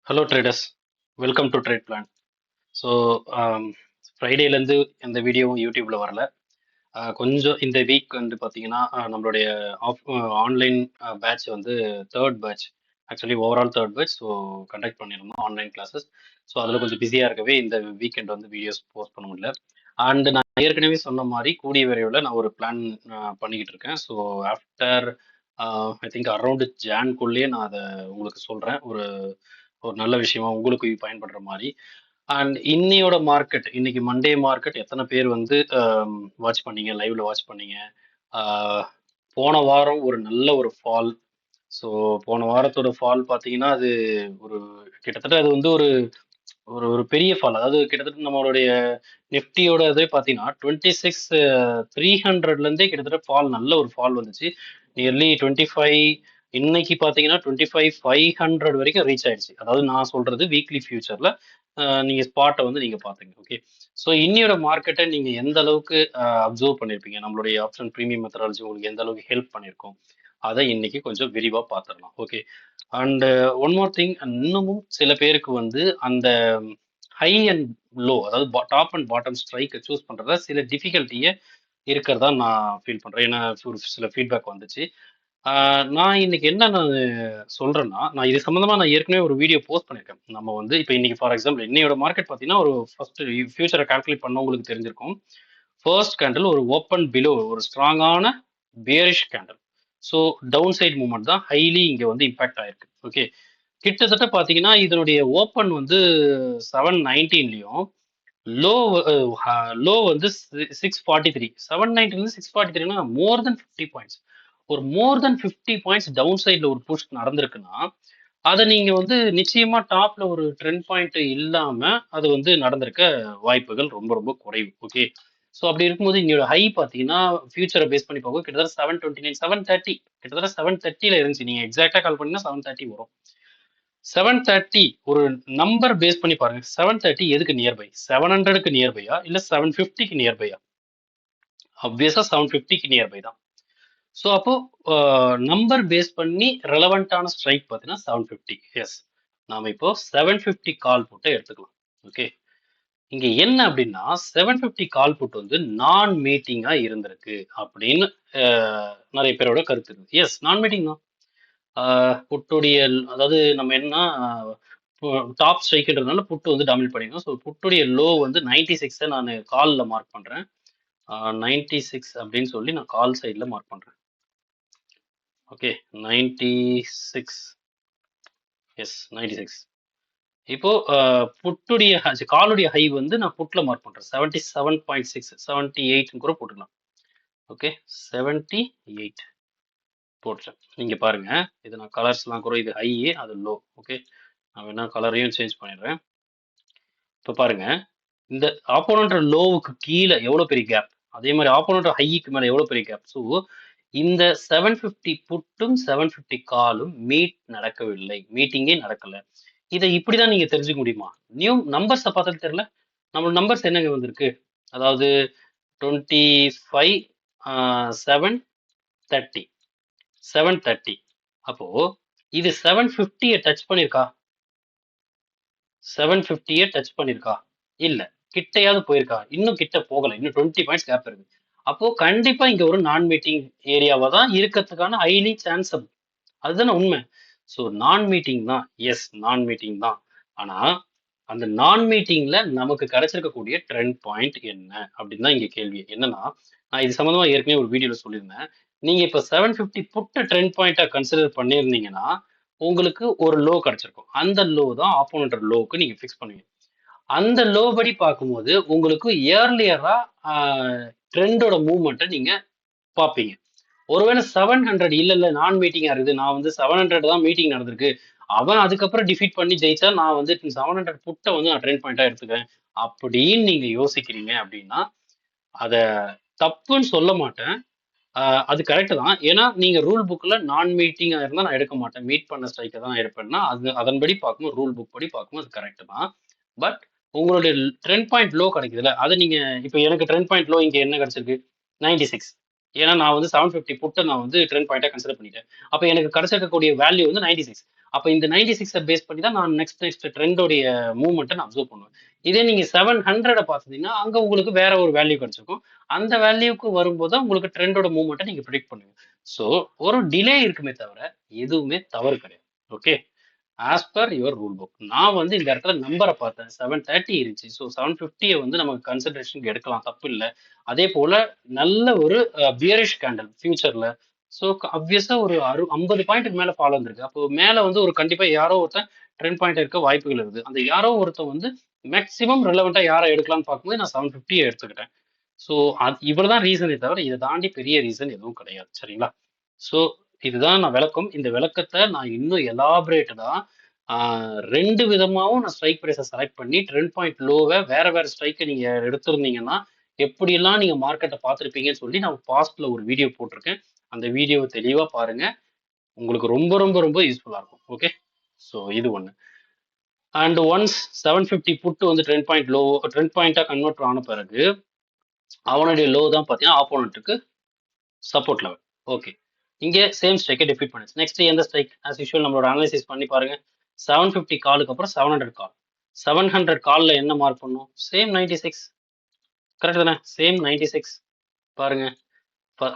Hello traders, welcome to trade plan. So ஃப்ரைடேலேருந்து எந்த வீடியோவும் யூடியூப்ல வரல. கொஞ்சம் இந்த வீக் வந்து பார்த்தீங்கன்னா நம்மளுடைய ஆன்லைன் பேட்ச் வந்து third batch, actually overall third batch. So conduct பண்ணியிருந்தோம் ஆன்லைன் கிளாஸஸ். ஸோ அதில் கொஞ்சம் பிஸியாக இருக்கவே இந்த வீக்கெண்ட் வந்து வீடியோஸ் போஸ்ட் பண்ண முடியல. அண்ட் நான் ஏற்கனவே சொன்ன மாதிரி கூடிய விரைவில் நான் ஒரு பிளான் பண்ணிக்கிட்டு இருக்கேன். So after I think around ஜான்குள்ளேயே நான் அதை உங்களுக்கு சொல்கிறேன். ஒரு ஒரு நல்ல விஷயமா உங்களுக்கு பயன்படுற மாதிரி. அண்ட் இன்னையோட மார்க்கெட், இன்னைக்கு மண்டே மார்க்கெட் எத்தனை பேர் வந்து வாட்ச் பண்ணீங்க, லைவ்ல வாட்ச் பண்ணீங்க? ஆஹ் போன வாரம் ஒரு நல்ல ஒரு ஃபால். ஸோ போன வாரத்தோட ஃபால் பார்த்தீங்கன்னா அது ஒரு கிட்டத்தட்ட அது வந்து ஒரு ஒரு ஒரு பெரிய ஃபால். அதாவது கிட்டத்தட்ட நம்மளுடைய நிஃப்டியோட இதே பார்த்தீங்கன்னா 26,300லேருந்தே கிட்டத்தட்ட ஃபால், நல்ல ஒரு ஃபால் வந்துச்சு. நியர்லி 25, இன்னைக்கு பார்த்தீங்கன்னா 25,500 வரைக்கும் ரீச் ஆயிடுச்சு. அதாவது நான் சொல்றது வீக்லி ஃபியூச்சர்ல நீங்க ஸ்பாட்டை வந்து நீங்க பாத்துங்க. ஓகே, ஸோ இன்னையோட மார்க்கெட்டை நீங்க எந்த அளவுக்கு அப்சர்வ் பண்ணிருப்பீங்க, நம்மளுடைய ஆப்ஷன் ப்ரீமியம் மெத்தடாலஜி உங்களுக்கு எந்த அளவுக்கு ஹெல்ப் பண்ணியிருக்கோம், அதை இன்னைக்கு கொஞ்சம் விரிவா பார்த்துடலாம். Okay, and one more thing, இன்னமும் சில பேருக்கு வந்து அந்த ஹை அண்ட் லோ, அதாவது டாப் அண்ட் பாட்டம் ஸ்ட்ரைக்கை சூஸ் பண்றதா சில டிஃபிகல்ட்டியே இருக்கிறதா நான் ஃபீல் பண்றேன். ஏன்னா ஒரு சில ஃபீட்பேக் வந்துச்சு. நான் இன்னைக்கு என்ன நான் சொல்றேன்னா, நான் இது சம்மந்தமா நான் ஏற்கனவே ஒரு வீடியோ போஸ்ட் பண்ணியிருக்கேன். நம்ம வந்து இப்ப இன்னைக்கு ஃபார் எக்ஸாம்பிள் இன்னையோட மார்க்கெட் பார்த்தீங்கன்னா, ஒரு ஃபர்ஸ்ட் ஃபியூச்சரை கால்குலேட் பண்ணவங்களுக்கு தெரிஞ்சிருக்கும். ஃபர்ஸ்ட் கேண்டில் ஒரு ஓப்பன் பிலோ ஒரு ஸ்ட்ராங்கான bearish candle. So down side movement தான் ஹைலி இங்க வந்து இம்பாக்ட் ஆயிருக்கு. ஓகே, கிட்டத்தட்ட பார்த்தீங்கன்னா இதனுடைய ஓப்பன் வந்து 719லயும் லோ வந்து 643, 790 643, மோர் தென் 50 பாயிண்ட்ஸ். ஒரு மோர் தென் 50 பாயிண்ட்ஸ் டவுன் சைட்ல ஒரு புஷ் நடந்திருக்குன்னா அதை நீங்க வந்து நிச்சயமா டாப்ல ஒரு ட்ரெண்ட் பாயிண்ட் இல்லாம அது வந்து நடந்திருக்க வாய்ப்புகள் ரொம்ப ரொம்ப குறைவு. ஓகே, ஸோ அப்படி இருக்கும்போது இங்கோட ஹை பார்த்தீங்கன்னா ஃபியூச்சரை பேஸ் பண்ணி பார்க்கும் கிட்டத்தட்ட 729, 730, கிட்டத்தட்ட 730ல இருந்துச்சு. நீங்க எக்ஸாக்டா கால் பண்ணீங்கன்னா 730 வரும். 730 ஒரு நம்பர் பேஸ் பண்ணி பாருங்க. 730 எதுக்கு நியர்பை? 700க்கு நியர்பையா இல்ல 750க்கு நியர்பையா? ஆப்வியஸா 750க்கு நியர்பை தான். ஸோ அப்போ நம்பர் பேஸ் பண்ணி ரெலவெண்டான ஸ்ட்ரைக் பார்த்தீங்கன்னா 750. எஸ், நாம இப்போ 750 கால் புட்டை எடுத்துக்கலாம். ஓகே, இங்க என்ன அப்படின்னா 750 கால் புட் வந்து நான் மீட்டிங்கா இருந்திருக்கு அப்படின்னு நிறைய பேரோட கருத்து இருக்கு. எஸ், நான் மீட்டிங் தான். புட்டுடைய, அதாவது நம்ம என்ன டாப் ஸ்ட்ரைக்ன்றதுனால புட்டு வந்து டாமினேட் பண்ணிக்கணும். ஸோ புட்டுடைய லோ வந்து 96 நான் காலில் மார்க் பண்றேன். 96 அப்படின்னு சொல்லி நான் கால் சைடில் மார்க் பண்றேன். Okay, 96, yes 96. இப்போ புட்டுடைய காலுடைய ஹை வந்து நான் புட்ல மார்க் பண்றேன் 77.6, 78 கூட போட்டுக்கலாம். ஓகே, 78 போட்டுறேன். நீங்க பாருங்க, இது நான் கலர்ஸ்லாம் கூட, இது ஹை அது லோ. ஓகே, நான் வேணா கலரையும் சேஞ்ச் பண்ணிடுறேன். இப்போ பாருங்க, இந்த ஆப்போனன்ட் லோவுக்கு கீழே எவ்வளவு பெரிய கேப், அதே மாதிரி ஆப்போனன்ட் ஹைக்கு மேல எவ்வளவு பெரிய கேப். ஸோ இந்த 750 புட்டும் 750 காலும் மீட் நடக்கவில்லை, மீட்டிங்கே நடக்கல. இதை இப்படிதான் நீங்க தெரிஞ்சுக்க முடியுமா? நியூ நம்பர்ஸை பார்த்தாலும் தெரியல. நம்ம நம்பர்ஸ் என்னங்க வந்திருக்கு, அதாவது 25, 730, 730. அப்போ இது 750 டச் பண்ணிருக்கா? 750 டச் பண்ணிருக்கா? இல்ல. கிட்டையாவது போயிருக்கா? இன்னும் கிட்ட போகல. இன்னும் 20 பாயிண்ட்ஸ் கேப் இருக்கு. அப்போ கண்டிப்பா இங்க ஒரு நான் மீட்டிங் ஏரியாவா தான் இருக்கிறதுக்கான ஹைலி சான்ஸ். அதுதானே உண்மை. ஸோ நான் மீட்டிங் தான். எஸ், நான் மீட்டிங் தான். ஆனா அந்த நான் மீட்டிங்ல நமக்கு கிடைச்சிருக்கக்கூடிய ட்ரெண்ட் பாயிண்ட் என்ன அப்படின்னு தான் இங்க கேள்வி. என்னன்னா, நான் இது சம்பந்தமா ஏற்கனவே ஒரு வீடியோல சொல்லியிருந்தேன். நீங்க இப்ப 750 புட்ட ட்ரெண்ட் பாயிண்டா கன்சிடர் பண்ணியிருந்தீங்கன்னா உங்களுக்கு ஒரு லோ கிடைச்சிருக்கும். அந்த லோ தான் ஆப்போனன்ட் லோவுக்கு நீங்க ஃபிக்ஸ் பண்ணுவீங்க. அந்த லோ படி பார்க்கும்போது உங்களுக்கு இயர்லியரா ட்ரெண்டோட மூவ்மெண்ட்டை நீங்க பார்ப்பீங்க. ஒருவேளை 700 இல்ல நான் மீட்டிங்கா இருக்குது, நான் வந்து 700 தான் மீட்டிங் நடந்திருக்கு, அவன் அதுக்கப்புறம் டிஃபீட் பண்ணி ஜெயிச்சா நான் வந்து 700 புட்டை வந்து நான் ட்ரெண்ட் பாயிண்டா எடுத்துக்கிறேன் அப்படின்னு நீங்க யோசிக்கிறீங்க அப்படின்னா அத தப்புன்னு சொல்ல மாட்டேன். அது கரெக்ட் தான். ஏன்னா நீங்க ரூல் புக்ல நான் மீட்டிங்கா இருந்தா நான் எடுக்க மாட்டேன், மீட் பண்ண ஸ்ட்ரைக்கை தான் எடுப்பேன்னா அது அதன்படி பார்க்கும்போது, ரூல் புக் படி பார்க்கும்போது அது கரெக்ட் தான். பட் உங்களுடைய ட்ரெண்ட் பாயிண்ட் லோ கிடைக்குதுல்ல, அதை நீங்க இப்போ எனக்கு ட்ரெண்ட் பாயிண்ட் லோ இங்க என்ன கிடைச்சிருக்கு? 96. ஏன்னா நான் வந்து 750 புட்டை நான் வந்து ட்ரெண்ட் பாயிண்டா கன்சிடர் பண்ணிட்டேன். அப்போ எனக்கு கிடைச்சிருக்கக்கூடிய வேல்யூ வந்து 96. அப்போ இந்த 96 பேஸ் பண்ணி தான் நான் நெக்ஸ்ட் ட்ரெண்டோடைய மூவ்மெண்ட்டை நான் அப்சர்வ் பண்ணுவேன். இதே நீங்க 700 பார்த்தீங்கன்னா அங்க உங்களுக்கு வேற ஒரு வேல்யூ கிடைச்சிருக்கும். அந்த வேல்யூக்கு வரும்போது தான் உங்களுக்கு ட்ரெண்டோட மூவ்மெண்ட்டை நீங்க ப்ரிடிக்ட் பண்ணுவீங்க. ஸோ ஒரு டிலே இருக்குமே தவிர எதுவுமே தவறு கிடையாது. Okay, as per your rule book. நான் வந்து இந்த இடத்துல நம்பரை பார்த்தேன், 730 இருந்துச்சு. ஸோ 750 வந்து நமக்கு கன்சிடரேஷனுக்கு எடுக்கலாம், தப்பு இல்லை. அதே போல நல்ல ஒரு பியரிஷ் கேண்டல் ஃபியூச்சர்ல. ஸோ அப்வியஸா ஒரு 50 பாயிண்ட்டுக்கு மேல ஃபாலோ வந்திருக்கு. அப்போ மேல வந்து ஒரு கண்டிப்பா யாரோ ஒருத்தன் ட்ரெண்ட் பாயிண்ட் இருக்க வாய்ப்புகள் இருக்குது. அந்த யாரோ ஒருத்தன் வந்து மேக்ஸிமம் ரெலவெண்டா யாரை எடுக்கலாம்னு பார்க்கும்போது நான் 750 எடுத்துக்கிட்டேன். ஸோ அது இவ்வளவுதான் ரீசனே தவிர இதை தாண்டி பெரிய ரீசன் எதுவும் கிடையாது. சரிங்களா? ஸோ இதுதான் நான் விளக்கம். இந்த விளக்கத்தை நான் இன்னும் எலாபரேட்டடா ரெண்டு விதமாவும் நான் ஸ்ட்ரைக் ப்ரைஸை செலக்ட் பண்ணி ட்ரெண்ட் பாயிண்ட் லோவை வேற வேற ஸ்ட்ரைக்கை நீங்க எடுத்திருந்தீங்கன்னா எப்படியெல்லாம் நீங்க மார்க்கெட்டை பார்த்துருப்பீங்கன்னு சொல்லி நான் பாஸ்ட்ல ஒரு வீடியோ போட்டிருக்கேன். அந்த வீடியோவை தெளிவா பாருங்க. உங்களுக்கு ரொம்ப ரொம்ப ரொம்ப யூஸ்ஃபுல்லா இருக்கும். ஓகே, ஸோ இது ஒன்று. அண்ட் ஒன்ஸ் 750 புட்டு வந்து ட்ரெண்ட் பாயிண்டா கன்வெர்ட் ஆன பிறகு அவனுடைய லோ தான் பார்த்தீங்கன்னா ஆப்போனண்ட்டுக்கு சப்போர்ட் லெவல். ஓகே, இங்கே சேம் ஸ்ட்ரைக்கை டிஃபீட் பண்ணுச்சு. நெக்ஸ்ட் எந்த ஸ்ட்ரைக் ஆஸ் யூஷுவல் நம்மளோட அனலைசிஸ் பண்ணி பாருங்க. 750 காலுக்கு அப்புறம் 700 கால். 700 காலில் என்ன மார்க் பண்ணும்? சேம் 96. கரெக்ட் தானே? சேம் 96 பாருங்க.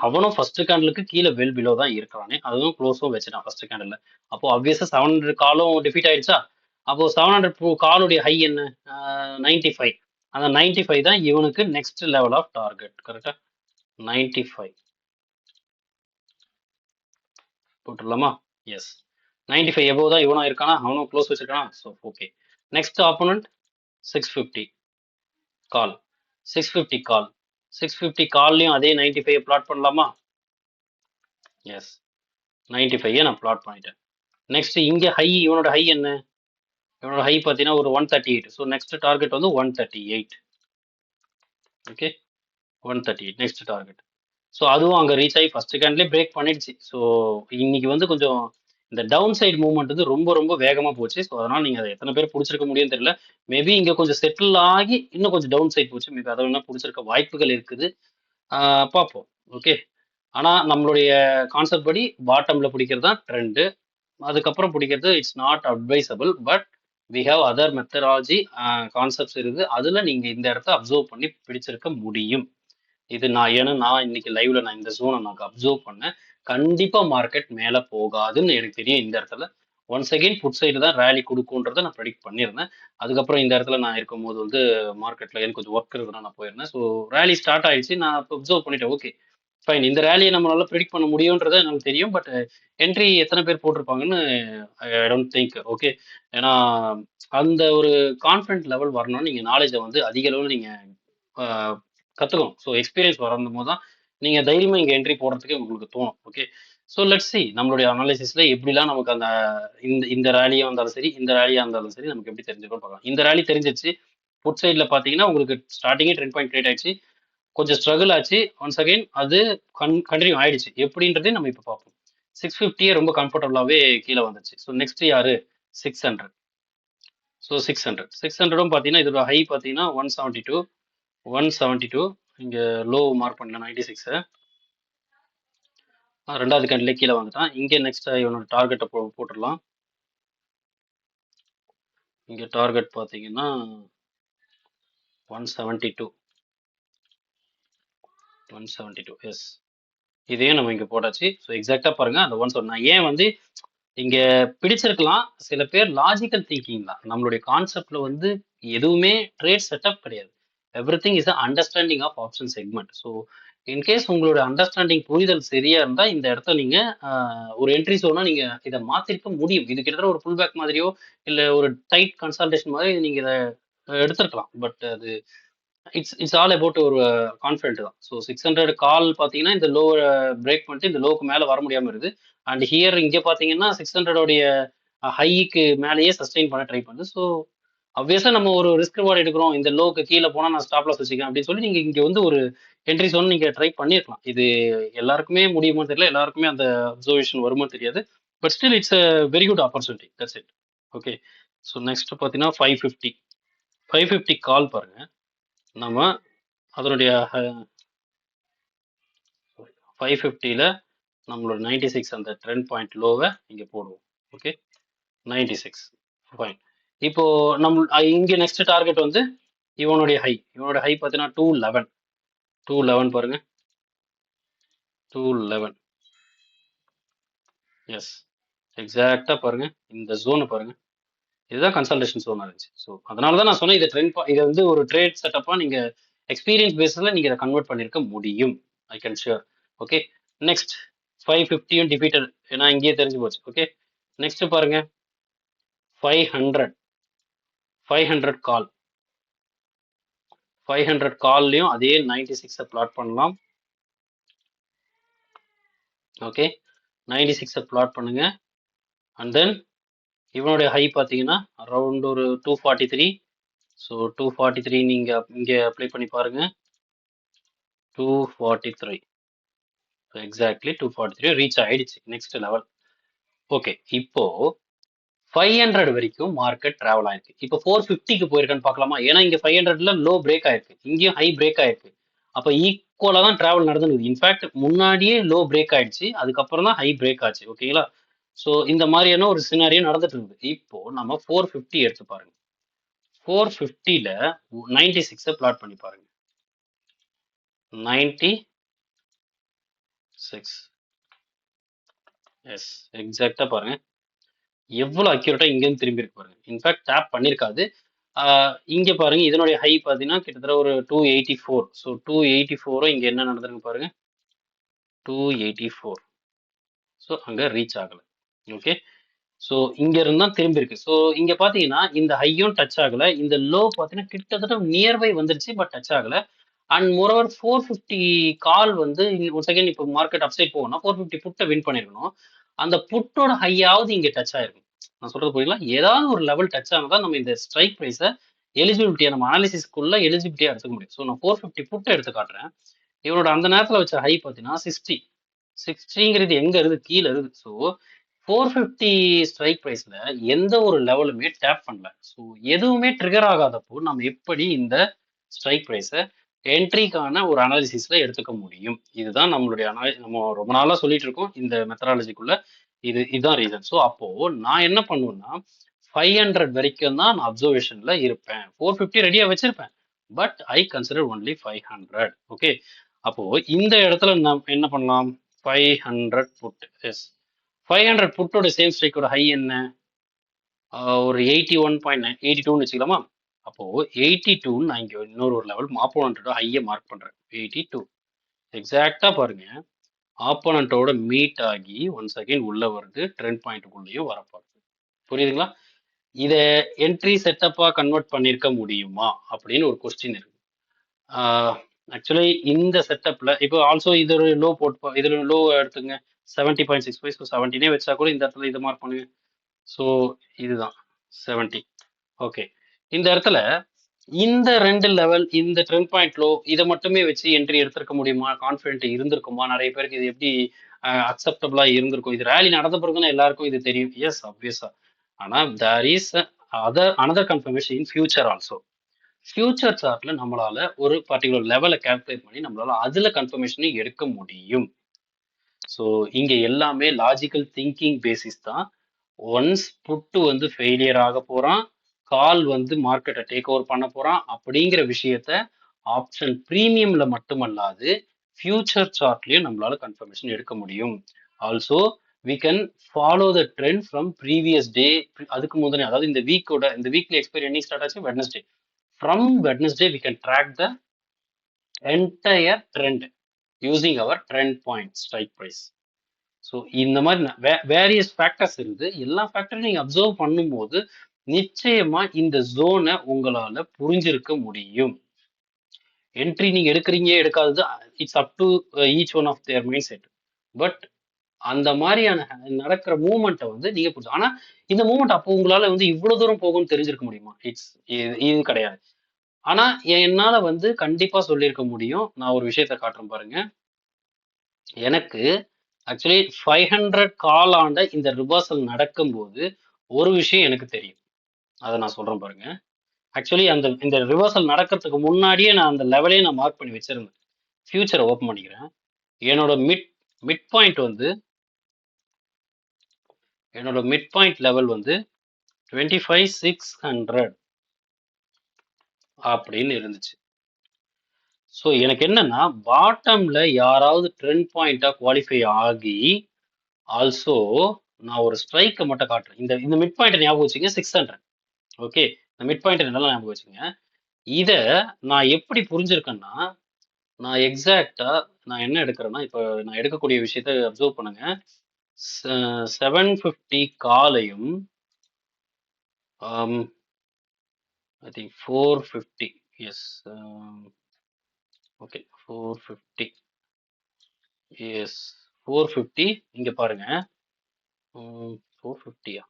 அவனும் ஃபர்ஸ்ட் கேண்டலுக்கு கீழே வெல் பிலோ தான் இருக்கிறானே, அதுவும் க்ளோஸும் வச்சுட்டான் ஃபர்ஸ்ட் கேண்டல்ல. அப்போ ஆப்வியஸா 700 காலும் டிஃபீட் ஆயிடுச்சா? அப்போ 700 காலுடைய ஹை என்ன? 95. அந்த 95 தான் இவனுக்கு நெக்ஸ்ட் லெவல் ஆஃப் டார்கெட். கரெக்டா? 95 போட்டுடலாமா? எஸ், 95 எபோவ் தான் இவனும் இருக்கானா, அவனும் க்ளோஸ் வச்சிருக்கானா. So okay, next opponent 650 call. 650 call. 650 கால்லையும் அதே 95 பிளாட் பண்ணலாமா? எஸ், 95 நான் பிளாட் பண்ணிட்டேன். நெக்ஸ்ட் இங்க ஹை, இவனோட ஹை என்ன? இவனோட ஹை பார்த்தீங்கன்னா ஒரு 138. ஸோ நெக்ஸ்ட் டார்கெட் வந்து 138. Okay, 138 next target. ஸோ அதுவும் அங்கே ரீச் ஆகி ஃபர்ஸ்ட் கேண்ட்லேயே பிரேக் பண்ணிடுச்சு. ஸோ இன்னைக்கு வந்து கொஞ்சம் இந்த டவுன் சைடு மூவ்மெண்ட் வந்து ரொம்ப ரொம்ப வேகமாக போச்சு. ஸோ அதனால் நீங்கள் அதை எத்தனை பேர் பிடிச்சிருக்க முடியும்னு தெரியல. மேபி இங்கே கொஞ்சம் செட்டில் ஆகி இன்னும் கொஞ்சம் டவுன் சைட் போச்சு. மேபி அதை வேணா பிடிச்சிருக்க வாய்ப்புகள் இருக்குது. பார்ப்போம். ஓகே, ஆனால் நம்மளுடைய கான்செப்ட் படி பாட்டமில் பிடிக்கிறது தான் ட்ரெண்டு. அதுக்கப்புறம் பிடிக்கிறது it's not advisable. But we have other methodology concepts இருக்குது. அதில் நீங்கள் இந்த இடத்த அப்சர்வ் பண்ணி பிடிச்சிருக்க முடியும். இது நான் இன்னைக்கு லைவ்ல நான் இந்த ஜோனை நான் அப்சர்வ் பண்ணேன். கண்டிப்பா மார்க்கெட் மேல போகாதுன்னு எனக்கு தெரியும். இந்த இடத்துல ஒன்ஸ் அகெயின் ஃபுட் சைடு தான் ரேலி கொடுக்குன்றதை நான் ப்ரெடிக்ட் பண்ணியிருந்தேன். அதுக்கப்புறம் இந்த இடத்துல நான் இருக்கும்போது வந்து மார்க்கெட்ல எனக்கு கொஞ்சம் ஒர்க் இருக்குதுன்னா நான் போயிருந்தேன். ஸோ ரேலி ஸ்டார்ட் ஆயிடுச்சு. நான் அப்சர்வ் பண்ணிட்டேன். ஓகே ஃபைன், இந்த ரேலியை நம்மளால ப்ரெடிக்ட் பண்ண முடியும்ன்றதை எனக்கு தெரியும். பட் என்ட்ரி எத்தனை பேர் போட்டிருப்பாங்கன்னு ஐ டோன்ட் திங்க். ஓகே, ஏன்னா அந்த ஒரு கான்ஃபிடென்ட் லெவல் வரணும்னு நீங்க நாலேஜை வந்து அதிக அளவில் நீங்க கற்றுக்கணும். ஸோ எக்ஸ்பீரியன்ஸ் வரும்போது தான் நீங்கள் தைரியமாக இங்கே என்ட்ரி போடுறதுக்கு உங்களுக்கு தோணும். ஓகே, ஸோ லெட்ஸ் சி நம்மளுடைய அனாலிசிஸில் எப்படிலாம் நமக்கு அந்த இந்த ரேலியாக இருந்தாலும் சரி, இந்த ரேலியாக இருந்தாலும் சரி, நமக்கு எப்படி தெரிஞ்சுக்கணும் பார்க்கலாம். இந்த ரேலி தெரிஞ்சிச்சு. ஃபுட் சைடில் பார்த்தீங்கன்னா உங்களுக்கு ஸ்டார்டிங்கே ட்ரெண்ட் பாயிண்ட் கிரியேட் ஆயிடுச்சு. கொஞ்சம் ஸ்ட்ரகிள் ஆச்சு. ஒன்ஸ் அகைன் அது கண்டினியூ ஆயிடுச்சு. எப்படின்றதே நம்ம இப்போ பார்ப்போம். 650 ரொம்ப கம்ஃபர்டபுளாகவே கீழே வந்துச்சு. ஸோ நெக்ஸ்ட் யாரு? 600. ஸோ 600ம் பார்த்தீங்கன்னா இதோட ஹை பார்த்தீங்கன்னா 172 இங்கே லோ மார்க் பண்ணல 96. ரெண்டாவது கேண்டிலே கீழே வந்துட்டான். இங்கே நெக்ஸ்ட் இவனோட டார்கெட்டை போட்டுடலாம். இங்கே டார்கெட் பார்த்தீங்கன்னா 172. எஸ், இதையும் நம்ம இங்கே போட்டாச்சு. ஸோ எக்ஸாக்டாக பாருங்க அந்த 170. நான் ஏன் வந்து இங்கே பிடிச்சிருக்கலாம், சில பேர் லாஜிக்கல் திங்கிங் தான். நம்மளுடைய கான்செப்ட்ல வந்து எதுவுமே ட்ரேட் செட்டப் கிடையாது. Everything is understanding of option segment. So in case உங்களோட அண்டர்ஸ்டாண்டிங் புரிதல் சரியா இருந்தா இந்த இடத்த நீங்க ஒரு என்ட்ரி சோனா நீங்க இதை மாத்திருக்க முடியும். இது கிட்டத்தட்ட ஒரு புல் பேக் மாதிரியோ இல்ல ஒரு டைட் கன்சல்டேஷன் மாதிரி நீங்க இதை எடுத்திருக்கலாம். பட் அது இட்ஸ் ஆல் அபவுட் ஒரு கான்ஃபிடென்ட் தான். ஸோ 600 கால் பார்த்தீங்கன்னா இந்த லோ பிரேக் பண்ணிட்டு இந்த லோக்கு மேலே வர முடியாமல் இருக்குது. அண்ட் ஹியர் இங்கே பார்த்தீங்கன்னா 600 ஹைக்கு மேலேயே சஸ்டெயின் பண்ண ட்ரை பண்ணுது. ஸோ அப்வியஸா நம்ம ஒரு ரிஸ்க் ரிவார்ட் எடுக்கிறோம். இந்த லோக்கு கீழே போனால் நான் ஸ்டாப் லாஸ் வச்சுக்கேன் அப்படின்னு சொல்லி நீங்கள் இங்கே வந்து ஒரு என்ட்ரி சோன் நீங்கள் ட்ரை பண்ணியிருக்கலாம். இது எல்லாருக்குமே முடியுமோ தெரியல, எல்லாருக்குமே அந்த அப்சர்வேஷன் வருமோ தெரியாது. But still it's a very good opportunity. That's it. Okay, so next பார்த்தீங்கன்னா 550 கால் பாருங்க. நம்ம அதனுடைய 550ல நம்மளோட 96 அந்த ட்ரெண்ட் பாயிண்ட் லோவை இங்கே போடுவோம். ஓகே, 96. ஃபைன். இப்போ நம்ம இங்க நெக்ஸ்ட் டார்கெட் வந்து இவனுடைய ஹை பார்த்தீங்கன்னா 211. 211 பாருங்க. 211. எஸ், எக்ஸாக்டா பாருங்க, இந்த ஜோனை பாருங்க. இதுதான் கன்சல்டேஷன் ஜோனா இருந்துச்சு. ஸோ அதனால தான் நான் சொன்னேன், இதை இதை வந்து ஒரு ட்ரேட் செட்டப்பா நீங்க எக்ஸ்பீரியன்ஸ் பேஸில் நீங்க இதை கன்வெர்ட் பண்ணிருக்க முடியும். I can sure. Okay, next 550யும் டிஃபீட்டட், ஏன்னா இங்கேயே தெரிஞ்சு போச்சு. ஓகே, நெக்ஸ்ட் பாருங்க 500. 500 கால். 500 கால்லையும் அதே 96 பிளாட் பண்ணலாம். ஓகே, 96 பிளாட் பண்ணுங்க. அண்ட் தென் இவனுடைய ஹை பார்த்தீங்கன்னா அரௌண்ட் ஒரு 243. ஸோ 243 நீங்க இங்க அப்ளை பண்ணி பாருங்க. 243. எக்ஸாக்ட்லி 243 ரீச் ஆயிடுச்சு நெக்ஸ்ட் லெவல். ஓகே, இப்போ 500 வரைக்கும் மார்க்கெட் டிராவல் ஆயிருக்கு. இப்போ 450க்கு போயிருக்கான்னு பார்க்கலாமா? ஏன்னா இங்க 500ல லோ பிரேக் ஆயிருக்கு, இங்கேயும் ஹை பிரேக் ஆயிருக்கு. அப்ப ஈக்குவலா தான் டிராவல் நடந்துருக்கு. இன்ஃபேக்ட் முன்னாடியே லோ பிரேக் ஆயிடுச்சு, அதுக்கப்புறம் தான் ஹை பிரேக் ஆச்சு. ஓகேங்களா? ஸோ இந்த மாதிரியான ஒரு சினாரியோ நடந்துட்டு இருக்குது. இப்போ நம்ம 450 எடுத்து பாருங்க. 450ல 96 பிளாட் பண்ணி பாருங்க. 96. எஸ், எக்ஸாக்டா பாருங்க எவ்வளவு அக்யூரேட்டா இங்கேருந்து திரும்பி இருக்கு பாருங்க. இன்ஃபேக்ட் டேப் பண்ணிருக்காது. இங்க பாருங்க, இதனுடைய ஹை பாத்தீங்கன்னா கிட்டத்தட்ட ஒரு 284. ஸோ 284 இங்க என்ன நடந்திருக்கு பாருங்க, 284. ஸோ அங்க ரீச் ஆகல. ஓகே, ஸோ இங்க இருந்து தான் திரும்பி இருக்கு. ஸோ இங்க பாத்தீங்கன்னா இந்த ஹையும் டச் ஆகல, இந்த லோ பாத்தீங்கன்னா கிட்டத்தட்ட நியர்பை வந்துருச்சு, பட் டச் ஆகல. அண்ட் மோரோவர் 450 கால் வந்து ஒரு செகண்ட் இப்போ மார்க்கெட் அப்சைட் போகணும்னா 450 புட்டை வின் பண்ணிருக்கணும். அந்த புட்டோட ஹையாவது இங்க டச் ஆயிருக்கும். நான் சொல்றது புரியுங்களா? ஏதாவது ஒரு லெவல் டச் ஆனதான் நம்ம இந்த ஸ்ட்ரைக் ப்ரைஸை எலிஜிபிலிட்டியா நம்ம அனாலிசிஸ்க்குள்ள எலிஜிபிலிட்டியா எடுத்துக்க முடியும். ஸோ நான் 450 புட்டை எடுத்து காட்டுறேன். இவனோட அந்த நேரத்தில் வச்ச ஹை பார்த்தீங்கன்னா 60. 60ங்கிறது எங்க இருக்கு? கீழே இருக்கு. ஸோ 450 ஸ்ட்ரைக் ப்ரைஸ்ல எந்த ஒரு லெவலுமே டேப் பண்ணல. ஸோ எதுவுமே ட்ரிகர் ஆகாதப்போ நம்ம எப்படி இந்த ஸ்ட்ரைக் ப்ரைஸை என்ட்ரிக்கான ஒரு அனாலிசிஸ்ல எடுத்துக்க முடியும்? இதுதான் நம்மளுடைய நம்ம ரொம்ப நாளா சொல்லிட்டு இருக்கோம் இந்த மெத்தடாலஜிக்குள்ள. இதுதான் ரீசன். ஸோ அப்போ நான் என்ன பண்ணுவேன்னா 500 வரைக்கும் தான் நான் அப்சர்வேஷன்ல இருப்பேன். 450 ரெடியா வச்சிருப்பேன், but I consider only 500. Okay, அப்போ இந்த இடத்துல நம்ம என்ன பண்ணலாம்? 500 புட். எஸ், 500 புட்டோட சேம் ஸ்ட்ரைக்கோட ஹை என்ன? ஒரு 81.9, 82ன்னு வச்சுக்கலாமா? அப்போ 82 நான் இங்க இன்னொரு லெவல் ஆப்போனண்டோட ஹையை மார்க் பண்றேன். 82 எக்ஸாக்டா பாருங்க, ஆப்போனண்டோட மீட் ஆகி ஒன் செகண்ட் உள்ள வருது, ட்ரெண்ட் பாயிண்ட்டுக்குள்ளேயும் வரப்போகுது. புரியுதுங்களா? இதை என்ட்ரி செட்டப்பா கன்வெர்ட் பண்ணிருக்க முடியுமா அப்படின்னு ஒரு கொஸ்டின் இருக்கு. ஆக்சுவலி இந்த செட்டப்ல இப்போ ஆல்சோ இது ஒரு லோ போட்டு, இதுல லோ எடுத்துங்க 70.65. ஸோ 17 வச்சா கூட இந்த இடத்துல இதை மார்க் பண்ணுங்க. ஸோ இதுதான் 70. ஓகே, இந்த இடத்துல இந்த ரெண்டு லெவல், இந்த ட்ரெண்ட் பாயிண்ட் லோ, இதை மட்டுமே வச்சு என்ட்ரி எடுத்திருக்க முடியுமா? கான்ஃபிடென்ட் இருந்திருக்குமா? நிறைய பேருக்கு இது எப்படி அக்செப்டபிளா இருந்திருக்கும்? இது ரேலி நடந்த பிறகுன்னு எல்லாருக்கும் இது தெரியும். எஸ், ஆப்வியஸா. ஆனா there is another confirmation in future also. Future சார்ட்ல நம்மளால ஒரு பர்டிகுலர் லெவலை கால்குலேட் பண்ணி நம்மளால அதுல கன்ஃபர்மேஷனை எடுக்க முடியும். ஸோ இங்க எல்லாமே லாஜிக்கல் திங்கிங் பேசிஸ் தான். ஒன்ஸ் புட்டு வந்து ஃபெயிலியர் ஆக போறான், கால் வந்து மார்க்கெட்டை டேக் ஓவர் பண்ண போறான் அப்படிங்கிற விஷயத்த ஆப்ஷன் பிரீமியம்ல மட்டுமல்லாது ஃபியூச்சர் சார்ட்லயும் நம்மளால கன்ஃபர்மேஷன் எடுக்க முடியும். Also we can follow the trend from previous day. அதுக்கு முதல்ல, அதாவது இந்த வீக்லி எக்ஸ்பைரி என்னைக்கு ஸ்டார்ட் ஆச்சு? Wednesday. From Wednesday we can track the entire trend using our trend point strike price. So இந்த மாதிரி வேரியஸ் ஃபேக்டர்ஸ் இருக்குது. எல்லா ஃபேக்டரையும் நீங்க அப்சர்வ் பண்ணும்போது நிச்சயமா இந்த ஜோனை உங்களால புரிஞ்சிருக்க முடியும். என்ட்ரி நீங்க எடுக்கிறீங்க எடுக்காதது it's up to each one of their mindset. But அந்த மாதிரியான நடக்கிற மூவ்மெண்ட்டை வந்து நீங்க புரிஞ்சு, ஆனா இந்த மூவ்மெண்ட் அப்போ உங்களால வந்து இவ்வளவு தூரம் போகும்னு தெரிஞ்சிருக்க முடியுமா? இது கிடையாது. ஆனா என்னால வந்து கண்டிப்பா சொல்லியிருக்க முடியும். நான் ஒரு விஷயத்த காட்டுறேன் பாருங்க. எனக்கு ஆக்சுவலி 500 கால் ஆண்ட இந்த ரிவர்சல் நடக்கும்போது ஒரு விஷயம் எனக்கு தெரியும். அதை நான் சொல்றேன் பாருங்க. ஆக்சுவலி இந்த ரிவர்சல் நடக்கிறதுக்கு முன்னாடியே நான் அந்த லெவலே நான் மார்க் பண்ணி வச்சிருந்தேன். ஃபியூச்சரை ஓப்பன் பண்ணிக்கிறேன். என்னோட மிட் பாயிண்ட் வந்து என்னோட மிட் பாயிண்ட் லெவல் வந்து 25,600 அப்படின்னு இருந்துச்சு. ஸோ எனக்கு என்னன்னா பாட்டம்ல யாராவது ட்ரெண்ட் பாயிண்டா குவாலிஃபை ஆகி ஆல்சோ நான் ஒரு ஸ்ட்ரைக்கை மட்டும் காட்டுறேன். இந்த இந்த மிட் பாயிண்ட் ஞாபகம் வச்சுங்க 600. ஓகே, இந்த மிட் பாயிண்ட் நல்லா ஞாபகம் வச்சுங்க. இதை நான் எப்படி புரிஞ்சிருக்கேன்னா, நான் எக்ஸாக்டா நான் என்ன எடுக்கிறேன்னா, இப்போ நான் எடுக்கக்கூடிய விஷயத்த அப்சர்வ் பண்ணுங்க. 750 காலையும் I think 450, yes, okay 450, yes 450. இங்க பாருங்க 450யா,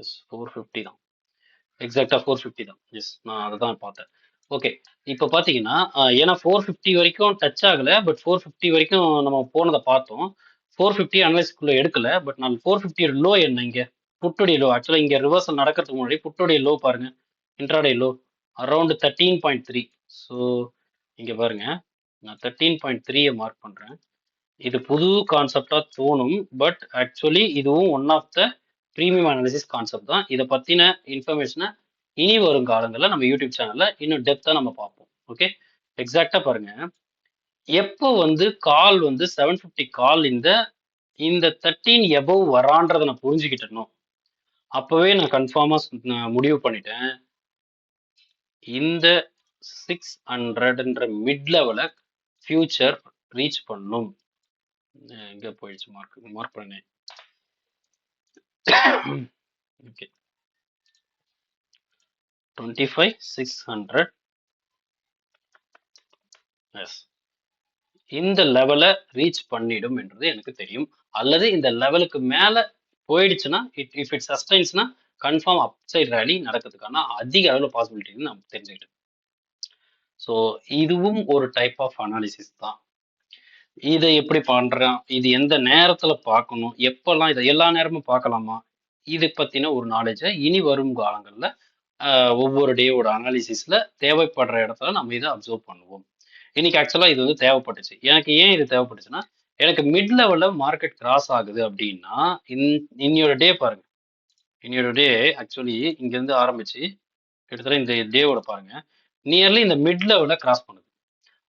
எஸ் 450 தான், எக்ஸாக்டா 450 தான். எஸ், நான் அதை தான் பார்த்தேன். ஓகே, இப்போ பார்த்தீங்கன்னா ஏன்னா 450 வரைக்கும் டச் ஆகல, பட் 450 வரைக்கும் நம்ம போனதை பார்த்தோம். 450 அனலைஸ்க்குள்ள எடுக்கல, பட் நான் 450 லோ என்ன இங்க புட்டுடைய லோ, ஆக்சுவலாக இங்க ரிவர்சல் நடக்கிறதுக்கு முன்னாடி புட்டுடைய லோ பாருங்க, இன்ட்ராடே லோ அரௌண்ட் 13.3. ஸோ இங்க பாருங்க, நான் 13.3 மார்க் பண்றேன். இது புது கான்செப்டா தோணும், பட் ஆக்சுவலி இதுவும் one of the premium analysis concept தான். இதை பத்தின இன்ஃபர்மேஷனை இனி வரும் காலங்களில் நம்ம யூடியூப் சேனல்ல இன்னும் டெப்தா நம்ம பார்ப்போம். ஓகே, எக்ஸாக்டா பாருங்க, எப்போ வந்து கால் வந்து 750 கால் இந்த 13 எபவ் வரான்றதை நான் புரிஞ்சுக்கிட்டேனோ அப்பவே நான் கன்ஃபார்மா முடிவு பண்ணிட்டேன், இந்த 600ன்ற மிட் லெவலை ஃபியூச்சர் ரீச் பண்ணும். எங்க போயிடுச்சு மார்க் பண்ணேன். ஓகே, 25,600, எஸ், இந்த லெவலை ரீச் பண்ணிடும் என்றது எனக்கு தெரியும். அல்லது இந்த லெவலுக்கு மேல போயிடுச்சுன்னா, இஃப் இட் சஸ்டைன்ஸ்னா கன்ஃபார்ம் அப்சைட் ரேலி நடக்கிறதுக்கான அதிக அளவில் பாசிபிலிட்டி நான் தெரிஞ்சுக்கிட்டேன். ஸோ இதுவும் ஒரு டைப் ஆஃப் அனாலிசிஸ் தான். இதை எப்படி பண்றேன், இது எந்த நேரத்துல பார்க்கணும், எப்பெல்லாம் இதை எல்லா நேரமும் பார்க்கலாமா, இது பத்தின ஒரு நாலேஜை இனி வரும் காலங்கள்ல ஒவ்வொரு டேயோட அனாலிசிஸ்ல தேவைப்படுற இடத்துல நம்ம இதை அப்சர்வ் பண்ணுவோம். இன்னைக்கு ஆக்சுவலா இது வந்து தேவைப்பட்டுச்சு. எனக்கு ஏன் இது தேவைப்பட்டுச்சுன்னா, எனக்கு மிட் லெவல்ல மார்க்கெட் கிராஸ் ஆகுது அப்படின்னா, இன்னையோட டே பாருங்க, இன்னையோட டே ஆக்சுவலி இங்க இருந்து ஆரம்பிச்சு கிட்டத்தட்ட இந்த டேவோட பாருங்க, நியர்லி இந்த மிட் லெவல்ல கிராஸ் பண்ணுது.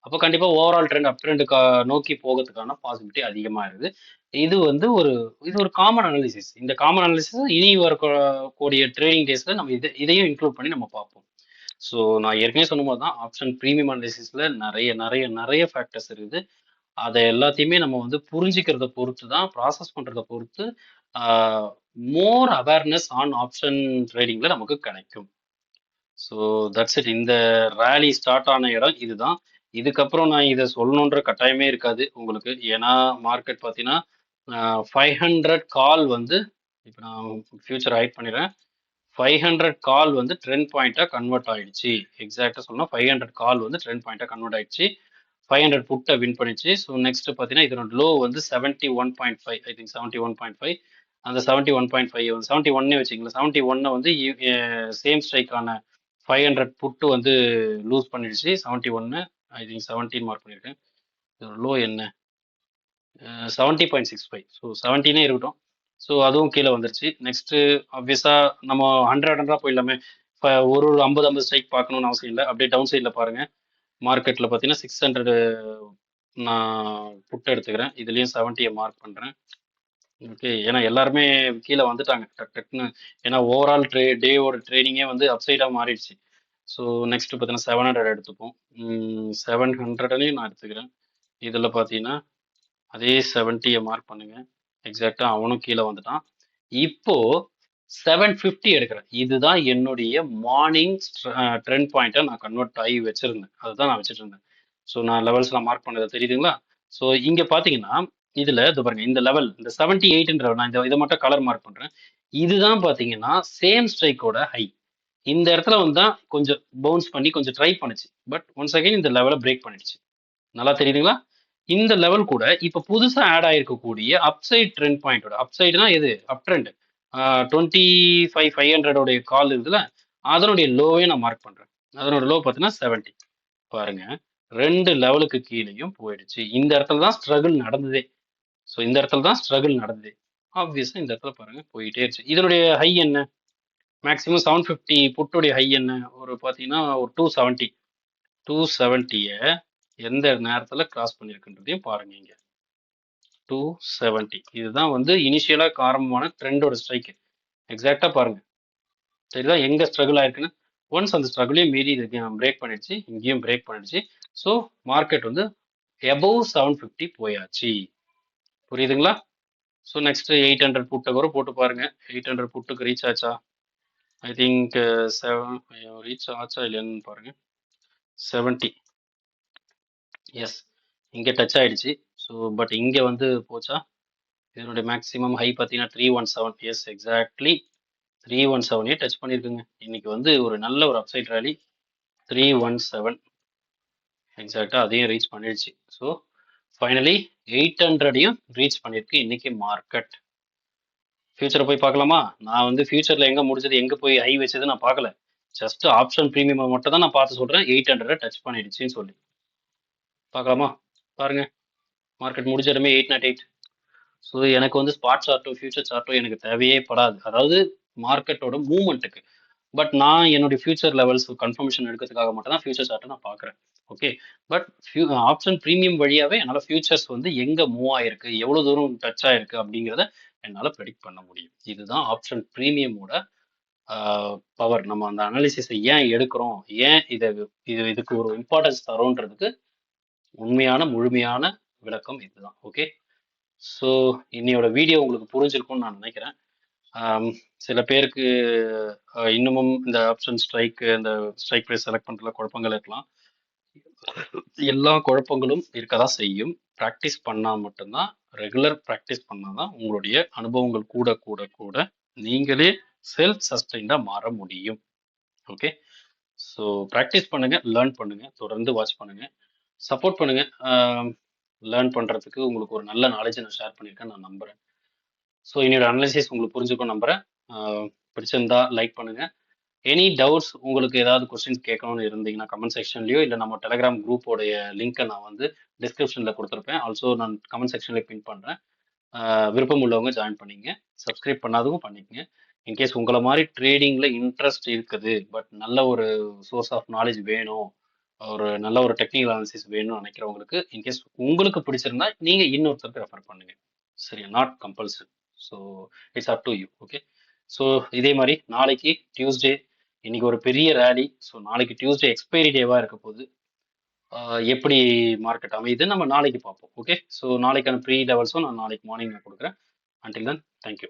அப்போ கண்டிப்பா ஓவரால் ட்ரெண்ட் அப் ட்ரெண்ட் நோக்கி போகிறதுக்கான பாசிபிலிட்டி அதிகமா இருக்குது. இது வந்து இது ஒரு காமன் அனாலிசிஸ். இந்த காமன் அனாலிசிஸ் இனி வரக்கூடிய ட்ரேடிங் டேஸ்ல நம்ம இதையும் இன்க்ளூட் பண்ணி நம்ம பார்ப்போம். ஸோ நான் ஏற்கனவே சொன்ன மாதிரி தான், ஆப்ஷன் ப்ரீமியம் அனாலிசிஸ்ல நிறைய நிறைய நிறைய ஃபேக்டர்ஸ் இருக்குது. அதை எல்லாத்தையுமே நம்ம வந்து புரிஞ்சுக்கிறத பொறுத்து தான், ப்ராசஸ் பண்றதை பொறுத்து மோர் அவேர்னஸ் ஆன் ஆப்ஷன் ட்ரேடிங்ல நமக்கு கிடைக்கும். So that's it. இந்த ரேலி ஸ்டார்ட் ஆன இடம் இதுதான். இதுக்கப்புறம் நான் இதை சொல்லணுன்ற கட்டாயமே இருக்காது உங்களுக்கு. ஏன்னா மார்க்கெட் பார்த்தீங்கன்னா 500 கால் வந்து, இப்போ நான் ஃபியூச்சர் ஹைட் பண்ணிடுறேன், 500 கால் வந்து ட்ரெண்ட் பாயிண்டா கன்வெர்ட் ஆயிடுச்சு. எக்ஸாக்டா சொன்னா 500 கால் வந்து ட்ரெண்ட் பாயிண்டா கன்வெர்ட் ஆயிடுச்சு. 500 புட்டை வின் பண்ணிச்சு. ஸோ நெக்ஸ்ட் பார்த்தீங்கன்னா இதனோட லோ வந்து 71.5, ஐ திங்க் 71.5. அந்த 71.5 வந்து 71 வச்சுக்கலாம். 71 வந்து சேம் ஸ்ட்ரைக்கான 500 புட்டு வந்து லூஸ் பண்ணிடுச்சு. 71, ஐ திங்க் 17 மார்க் பண்ணியிருக்கேன். இதோட லோ என்ன, 70.65. ஸோ 17 இருக்கட்டும். ஸோ அதுவும் கீழே வந்துருச்சு. நெக்ஸ்ட் ஆப்வியஸா நம்ம 100 போயிடலாமே. இப்போ ஒரு 50 ஸ்ட்ரைக் பார்க்கணும்னு அவசியம் இல்லை. அப்படியே டவுன் சைடில் பாருங்க, மார்க்கெட்டில் பார்த்தீங்கன்னா 600 நான் புட் எடுத்துக்கிறேன். இதுலேயும் 70 மார்க் பண்ணுறேன். ஓகே, ஏன்னா எல்லாருமே கீழே வந்துட்டாங்க டக் டக்குன்னு. ஏன்னா ஓவரால் டேவோட ட்ரேடிங்கே வந்து அப்சைடாக மாறிடுச்சு. ஸோ நெக்ஸ்ட் பார்த்தீங்கன்னா 700 எடுத்துப்போம். 700லையும் நான் எடுத்துக்கிறேன். இதில் பார்த்தீங்கன்னா அதே 70 மார்க் பண்ணுங்க. எக்ஸாக்டா அவனும் கீழே வந்துட்டான். இப்போ 750 எடுக்கிறேன். இதுதான் என்னுடைய மார்னிங் ட்ரெண்ட் பாயிண்ட்டை நான் கன்வெர்ட் ஆகி வச்சிருந்தேன். அதுதான் நான் வச்சுட்டு இருந்தேன். ஸோ நான் லெவல்ஸ்லாம் மார்க் பண்ணது தெரியுதுங்களா? ஸோ இங்க பாத்தீங்கன்னா இதுல இது பாருங்க, இந்த லெவல் இந்த 78ன்ற நான் இதை மட்டும் கலர் மார்க் பண்றேன். இதுதான் பாத்தீங்கன்னா சேம் ஸ்ட்ரைக்கோட ஹை. இந்த இடத்துல வந்து தான் கொஞ்சம் பவுன்ஸ் பண்ணி கொஞ்சம் ட்ரை பண்ணுச்சு. பட் ஒன்ஸ் அகைன் இந்த லெவலை பிரேக் பண்ணிடுச்சு. நல்லா தெரியுதுங்களா? இந்த லெவல் கூட இப்ப புதுசா ஆட் ஆயிருக்கக்கூடிய அப்சைட் ட்ரெண்ட் பாயிண்டோட, அப்சைடுனா எது, அப் ட்ரெண்ட் 25,500 கால் இருக்குதுல, அதனுடைய லோவே நான் மார்க் பண்றேன். அதனோட லோ பார்த்தீங்கன்னா 70. பாருங்க, 2 லெவலுக்கு கீழேயும் போயிடுச்சு. இந்த இடத்துல தான் ஸ்ட்ரகிள் நடந்ததே. இந்த இடத்துல தான் ஸ்ட்ரகிள் நடந்தது. ஆப்வியஸா இந்த இடத்துல பாருங்க போயிட்டே இருந்துச்சு. இதனுடைய ஹை என்ன? மேக்ஸிமம் 750 புட்டுடைய ஹை என்ன? ஒரு பார்த்தீங்கன்னா ஒரு 270. 270ய எந்த நேரத்துல கிராஸ் பண்ணியிருக்குன்றதையும் பாருங்க இங்க. 270 இதுதான் வந்து இனிஷியலா ஆரம்பமான ட்ரெண்டோட ஸ்ட்ரைக். எக்ஸாக்டா பாருங்க. சரிதான் எங்க ஸ்ட்ரகிள் ஆயிருக்குன்னு. ஒன்ஸ் அந்த ஸ்ட்ரகிளையும் மீறி இது பிரேக் பண்ணிடுச்சு, இங்கேயும் பிரேக் பண்ணிடுச்சு. ஸோ மார்க்கெட் வந்து எபோவ் 750 போயாச்சு. புரியுதுங்களா? ஸோ நெக்ஸ்ட் 800 புட்டை கூட போட்டு பாருங்க. 800 புட்டுக்கு ரீச் ஆச்சா? ஐ திங்க் ரீச் ஆச்சா இல்லையான்னு பாருங்க. 70. எஸ், இங்கே டச் ஆயிடுச்சு. ஸோ பட் இங்கே வந்து போச்சா? இதனுடைய மேக்ஸிமம் ஹை பார்த்தீங்கன்னா 317. எஸ், எக்ஸாக்ட்லி 317 டச் பண்ணியிருக்குங்க. இன்னைக்கு வந்து ஒரு நல்ல ஒரு அப்சைட் ரேலி. 317 எக்ஸாக்டாக அதையும் ரீச் பண்ணிடுச்சு. ஸோ ஃபைனலி 800ஐயும் ரீச் பண்ணியிருக்கு இன்னைக்கு மார்க்கெட். ஃபியூச்சரை போய் பார்க்கலாமா? நான் வந்து ஃபியூச்சரில் எங்கே முடிஞ்சது, எங்கே போய் ஹை வச்சது நான் பார்க்கல. ஜஸ்ட் ஆப்ஷன் ப்ரீமியம் மட்டும் தான் நான் பார்த்து சொல்கிறேன். 800 டச் பண்ணிடுச்சுன்னு சொல்லி பார்க்கலாமா? பாருங்க, மார்க்கெட் முடிஞ்ச இடமே 808. ஸோ எனக்கு வந்து ஸ்பாட் சார்ட்டோ ஃபியூச்சர் சார்ட்டோ எனக்கு தேவையே படாது. அதாவது மார்க்கெட்டோட மூவ்மெண்ட்டுக்கு. பட் நான் என்னுடைய ஃபியூச்சர் லெவல்ஸ் கன்ஃபர்மேஷன் எடுக்கிறதுக்காக மட்டும் தான் ஃபியூச்சர் சார்ட்டை நான் பார்க்குறேன். ஓகே, பட் ஆப்ஷன் ப்ரீமியம் வழியாகவே என்னால் ஃபியூச்சர்ஸ் வந்து எங்கே மூவ் ஆயிருக்கு, எவ்வளோ தூரம் டச் ஆயிருக்கு அப்படிங்கிறத என்னால் ப்ரெடிக்ட் பண்ண முடியும். இதுதான் ஆப்ஷன் ப்ரீமியமோட பவர். நம்ம அந்த அனாலிசிஸை ஏன் எடுக்கிறோம், ஏன் இதுக்கு ஒரு இம்பார்ட்டன்ஸ் தரோன்றதுக்கு உண்மையான முழுமையான விளக்கம் இதுதான். ஓகே, ஸோ இன்னையோட வீடியோ உங்களுக்கு புரிஞ்சிருக்கும்னு நான் நினைக்கிறேன். சில பேருக்கு இன்னமும் இந்த ஆப்ஷன் ஸ்ட்ரைக், இந்த ஸ்ட்ரைக் ப்ரைஸ் செலக்ட் பண்ணுறதுல குழப்பங்கள் இருக்கலாம். எல்லா குழப்பங்களும் இருக்க தான் செய்யும். ப்ராக்டிஸ் பண்ணால் மட்டும்தான், ரெகுலர் ப்ராக்டிஸ் பண்ணால் தான் உங்களுடைய அனுபவங்கள் கூட கூட கூட நீங்களே செல்ஃப் சஸ்டைண்டாக மாற முடியும். ஓகே, ஸோ ப்ராக்டிஸ் பண்ணுங்க, லேர்ன் பண்ணுங்க, தொடர்ந்து வாட்ச் பண்ணுங்க, சப்போர்ட் பண்ணுங்க. லேர்ன் பண்ணுறதுக்கு உங்களுக்கு ஒரு நல்ல நாலேஜை நான் ஷேர் பண்ணியிருக்கேன் நான் நம்புகிறேன். ஸோ என்னோட அனலைசிஸ் உங்களுக்கு புரிஞ்சுக்கும் நம்புகிறேன். பிடிச்சிருந்தா லைக் பண்ணுங்க. எனி டவுட்ஸ், உங்களுக்கு ஏதாவது கொஸ்டின்ஸ் கேட்கணும்னு இருந்தீங்கன்னா கமெண்ட் செக்ஷன்லையோ இல்லை நம்ம டெலிகிராம் குரூப்போடைய லிங்க்கை நான் வந்து டிஸ்கிரிப்ஷனில் கொடுத்துருப்பேன். ஆல்சோ நான் கமெண்ட் செக்ஷன்லேயே பின் பண்ணுறேன். விருப்பம் உள்ளவங்க ஜாயின் பண்ணிங்க. சப்ஸ்கிரைப் பண்ணாதவங்க பண்ணிக்கங்க. இன்கேஸ் உங்களை மாதிரி ட்ரேடிங்கில் இன்ட்ரெஸ்ட் இருக்குது, பட் நல்ல ஒரு சோர்ஸ் ஆஃப் நாலேஜ் வேணும், ஒரு நல்ல ஒரு டெக்னிக்கல் அனாலிசிஸ் வேணும்னு நினைக்கிறவங்களுக்கு, இன்கேஸ் உங்களுக்கு பிடிச்சிருந்தா நீங்கள் இன்னொருத்தருக்கு ரெஃபர் பண்ணுங்க. சரியா? Not compulsory. So it's up to you. Okay, so இதே மாதிரி நாளைக்கு டியூஸ்டே, இன்னைக்கு ஒரு பெரிய ரேலி. ஸோ நாளைக்கு டியூஸ்டே எக்ஸ்பைரி டேவாக இருக்க போகுது. எப்படி மார்க்கெட் அமையுது நம்ம நாளைக்கு பார்ப்போம். ஓகே, ஸோ நாளைக்கான ப்ரீ லெவல்ஸும் நான் நாளைக்கு மார்னிங் நான் கொடுக்குறேன். Until then, thank you.